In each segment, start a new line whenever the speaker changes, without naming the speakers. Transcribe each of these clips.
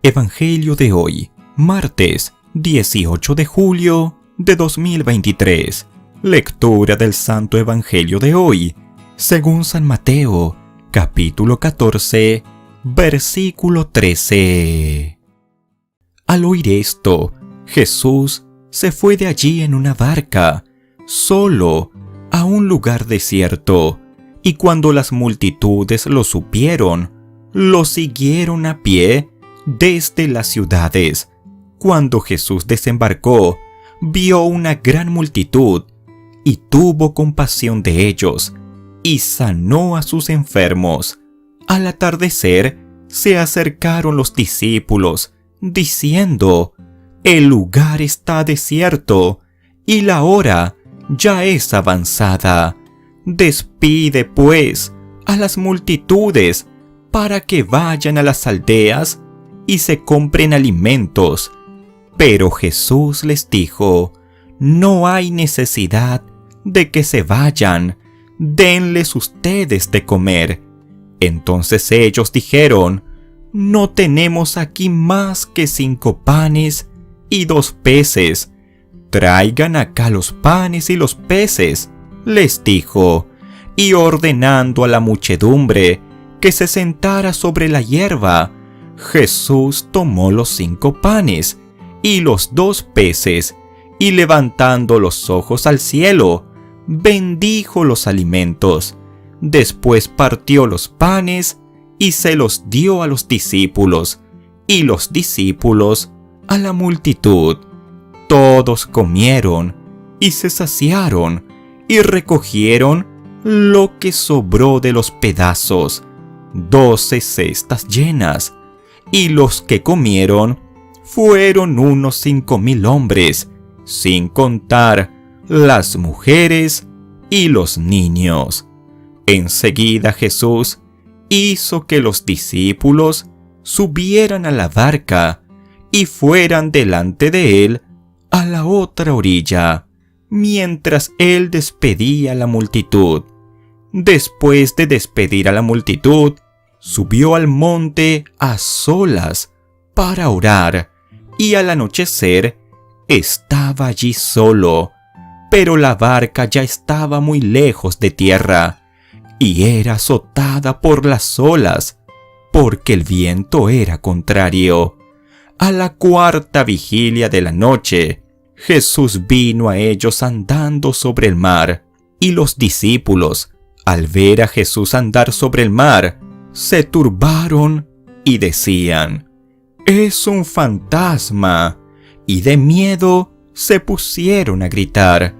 Evangelio de hoy, martes 18 de julio de 2023. Lectura del Santo Evangelio de hoy, según San Mateo, capítulo 14, versículo 13. Al oír esto, Jesús se fue de allí en una barca, solo, a un lugar desierto, y cuando las multitudes lo supieron, lo siguieron a pie desde las ciudades. Cuando Jesús desembarcó, vio una gran multitud y tuvo compasión de ellos y sanó a sus enfermos. Al atardecer, se acercaron los discípulos, diciendo: «El lugar está desierto y la hora ya es avanzada. Despide, pues, a las multitudes para que vayan a las aldeas y se compren alimentos». Pero Jesús les dijo: «No hay necesidad de que se vayan, denles ustedes de comer». Entonces ellos dijeron: «No tenemos aquí más que 5 panes y 2 peces. Traigan acá los panes y los peces», les dijo, y ordenando a la muchedumbre que se sentara sobre la hierba, Jesús tomó los 5 panes y los 2 peces, y levantando los ojos al cielo, bendijo los alimentos. Después partió los panes y se los dio a los discípulos, y los discípulos a la multitud. Todos comieron y se saciaron, y recogieron lo que sobró de los pedazos, 12 cestas llenas. Y los que comieron fueron unos 5,000 hombres, sin contar las mujeres y los niños. Enseguida Jesús hizo que los discípulos subieran a la barca y fueran delante de él a la otra orilla, mientras él despedía a la multitud. Después de despedir a la multitud, subió al monte a solas para orar, y al anochecer estaba allí solo, pero la barca ya estaba muy lejos de tierra, y era azotada por las olas, porque el viento era contrario. A la 4ª vigilia de la noche, Jesús vino a ellos andando sobre el mar, y los discípulos, al ver a Jesús andar sobre el mar, se turbaron y decían: «Es un fantasma», y de miedo se pusieron a gritar.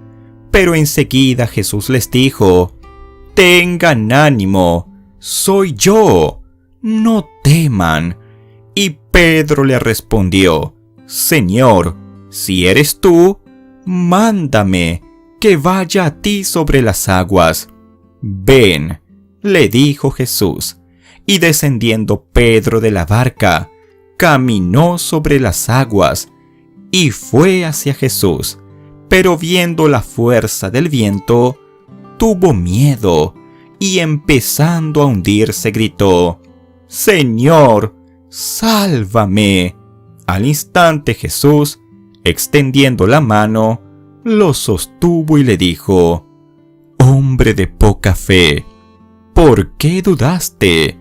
Pero enseguida Jesús les dijo: «Tengan ánimo, soy yo, no teman». Y Pedro le respondió: «Señor, si eres tú, mándame que vaya a ti sobre las aguas». «Ven», le dijo Jesús, y descendiendo Pedro de la barca, caminó sobre las aguas y fue hacia Jesús. Pero viendo la fuerza del viento, tuvo miedo y empezando a hundirse gritó: «Señor, sálvame». Al instante Jesús, extendiendo la mano, lo sostuvo y le dijo: «Hombre de poca fe, ¿por qué dudaste?».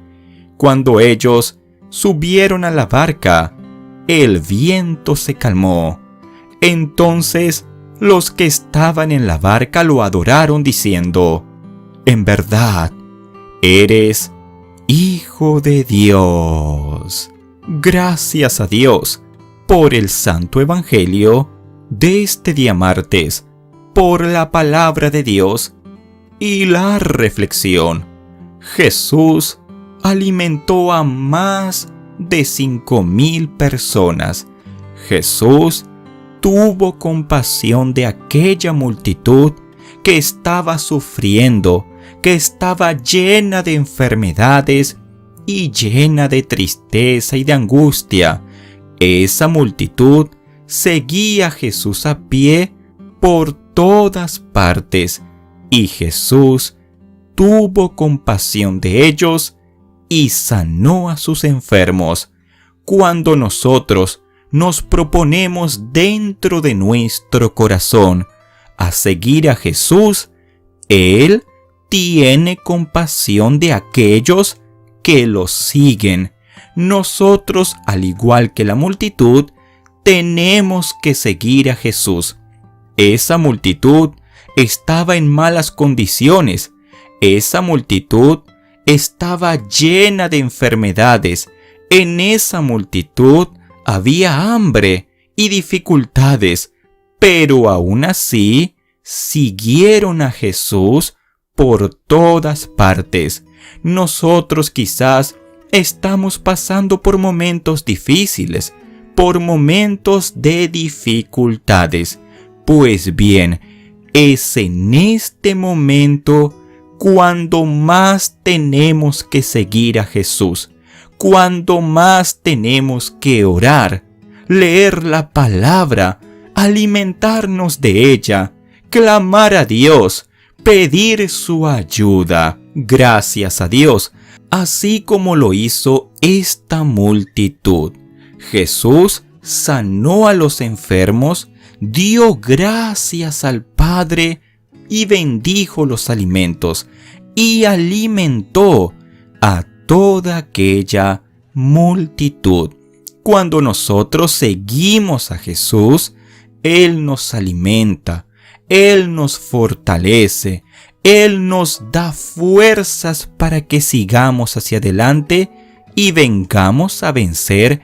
Cuando ellos subieron a la barca, el viento se calmó. Entonces los que estaban en la barca lo adoraron diciendo: «En verdad, eres Hijo de Dios». Gracias a Dios por el Santo Evangelio de este día martes, por la palabra de Dios y la reflexión. Jesús alimentó a más de 5,000 personas. Jesús tuvo compasión de aquella multitud que estaba sufriendo, que estaba llena de enfermedades y llena de tristeza y de angustia. Esa multitud seguía a Jesús a pie por todas partes, y Jesús tuvo compasión de ellos y sanó a sus enfermos. Cuando nosotros nos proponemos dentro de nuestro corazón a seguir a Jesús, Él tiene compasión de aquellos que lo siguen. Nosotros, al igual que la multitud, tenemos que seguir a Jesús. Esa multitud estaba en malas condiciones. Esa multitud estaba llena de enfermedades. En esa multitud había hambre y dificultades, pero aún así siguieron a Jesús por todas partes. Nosotros quizás estamos pasando por momentos difíciles, por momentos de dificultades. Pues bien, es en este momento cuando más tenemos que seguir a Jesús, cuando más tenemos que orar, leer la palabra, alimentarnos de ella, clamar a Dios, pedir su ayuda. Gracias a Dios, así como lo hizo esta multitud. Jesús sanó a los enfermos, dio gracias al Padre y bendijo los alimentos y alimentó a toda aquella multitud. Cuando nosotros seguimos a Jesús, Él nos alimenta, Él nos fortalece, Él nos da fuerzas para que sigamos hacia adelante y vengamos a vencer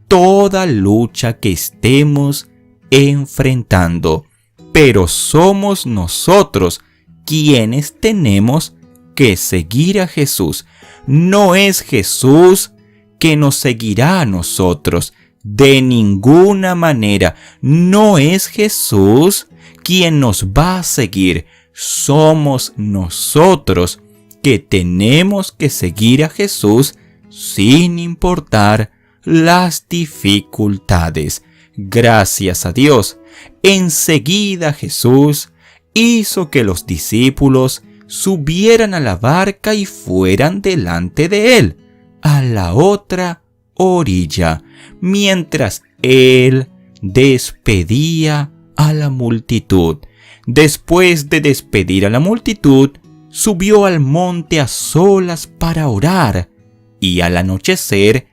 toda lucha que estemos enfrentando. Pero somos nosotros quienes tenemos que seguir a Jesús. No es Jesús que nos seguirá a nosotros. De ninguna manera. No es Jesús quien nos va a seguir. Somos nosotros que tenemos que seguir a Jesús sin importar las dificultades. Gracias a Dios, enseguida Jesús hizo que los discípulos subieran a la barca y fueran delante de Él, a la otra orilla, mientras Él despedía a la multitud. Después de despedir a la multitud, subió al monte a solas para orar, y al anochecer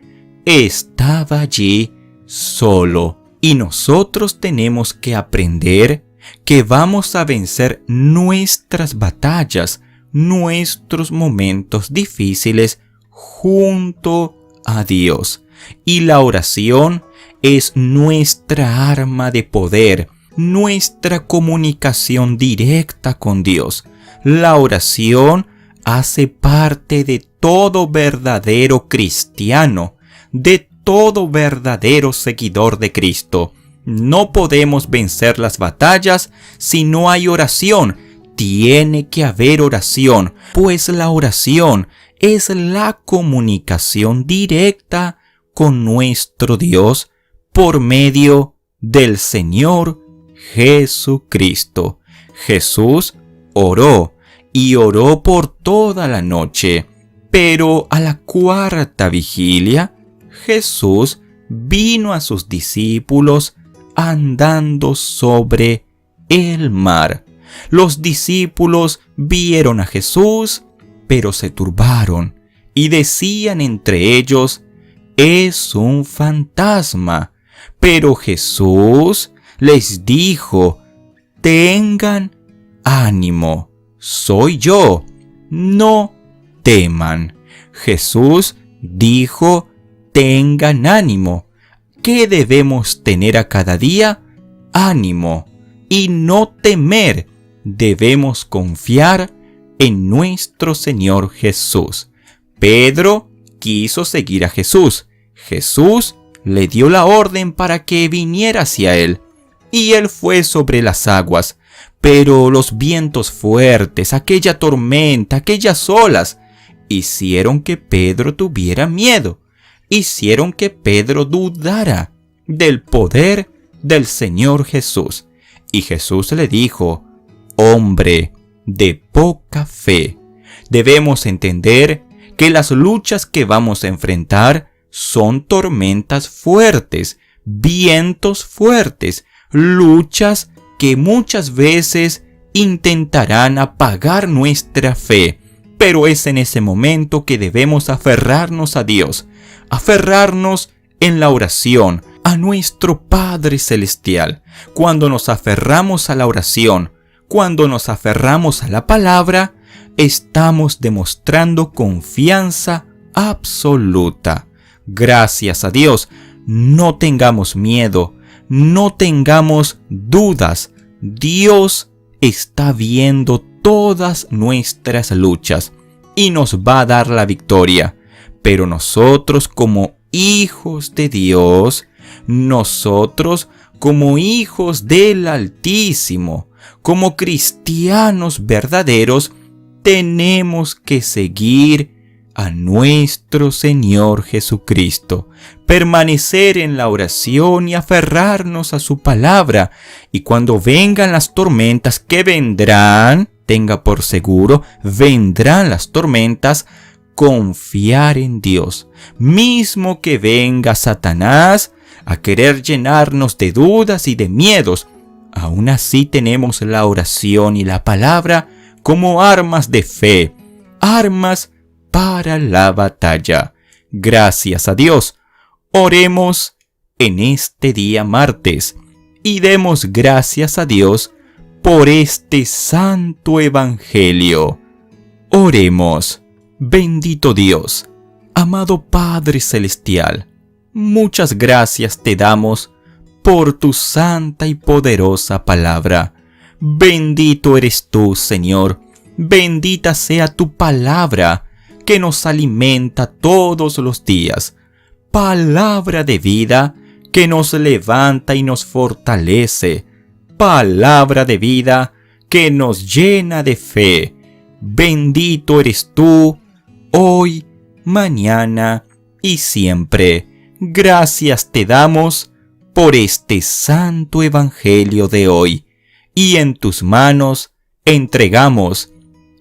estaba allí solo. Y nosotros tenemos que aprender que vamos a vencer nuestras batallas, nuestros momentos difíciles junto a Dios. Y la oración es nuestra arma de poder, nuestra comunicación directa con Dios. La oración hace parte de todo verdadero cristiano, de todo verdadero seguidor de Cristo. No podemos vencer las batallas si no hay oración. Tiene que haber oración, pues la oración es la comunicación directa con nuestro Dios por medio del Señor Jesucristo. Jesús oró y oró por toda la noche, pero a la cuarta vigilia, Jesús vino a sus discípulos andando sobre el mar. Los discípulos vieron a Jesús, pero se turbaron y decían entre ellos: «Es un fantasma». Pero Jesús les dijo: «Tengan ánimo, soy yo, no teman». Jesús dijo: «Tengan ánimo». ¿Qué debemos tener a cada día? Ánimo y no temer. Debemos confiar en nuestro Señor Jesús. Pedro quiso seguir a Jesús. Jesús le dio la orden para que viniera hacia él, y él fue sobre las aguas. Pero los vientos fuertes, aquella tormenta, aquellas olas, hicieron que Pedro tuviera miedo. Hicieron que Pedro dudara del poder del Señor Jesús. Y Jesús le dijo: «Hombre de poca fe». Debemos entender que las luchas que vamos a enfrentar son tormentas fuertes, vientos fuertes, luchas que muchas veces intentarán apagar nuestra fe. Pero es en ese momento que debemos aferrarnos a Dios, aferrarnos en la oración, a nuestro Padre Celestial. Cuando nos aferramos a la oración, cuando nos aferramos a la palabra, estamos demostrando confianza absoluta. Gracias a Dios, no tengamos miedo, no tengamos dudas. Dios está viendo todas nuestras luchas y nos va a dar la victoria. Pero nosotros como hijos de Dios, nosotros como hijos del Altísimo, como cristianos verdaderos, tenemos que seguir a nuestro Señor Jesucristo, permanecer en la oración y aferrarnos a su palabra. Y cuando vengan las tormentas, que vendrán, tenga por seguro, vendrán las tormentas, confiar en Dios. Mismo que venga Satanás a querer llenarnos de dudas y de miedos, aún así tenemos la oración y la palabra como armas de fe, armas para la batalla. Gracias a Dios. Oremos en este día martes y demos gracias a Dios por este santo evangelio. Oremos. Bendito Dios, amado Padre Celestial, muchas gracias te damos por tu santa y poderosa palabra. Bendito eres tú, Señor. Bendita sea tu palabra que nos alimenta todos los días. Palabra de vida que nos levanta y nos fortalece. Palabra de vida que nos llena de fe. Bendito eres tú, hoy, mañana y siempre. Gracias te damos por este santo evangelio de hoy. Y en tus manos entregamos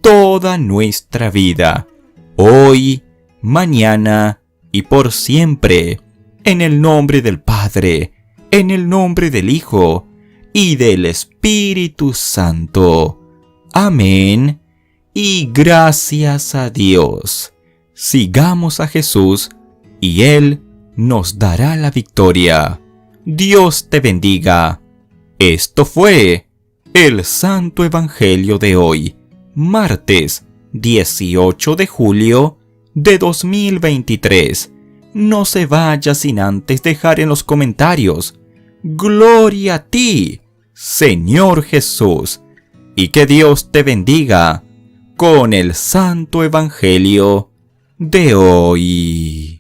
toda nuestra vida. Hoy, mañana y por siempre. En el nombre del Padre, en el nombre del Hijo y del Espíritu Santo. Amén. Y gracias a Dios. Sigamos a Jesús y Él nos dará la victoria. Dios te bendiga. Esto fue el Santo Evangelio de hoy, martes 18 de julio de 2023. No se vaya sin antes dejar en los comentarios: Gloria a ti, Señor Jesús, y que Dios te bendiga con el Santo Evangelio de hoy.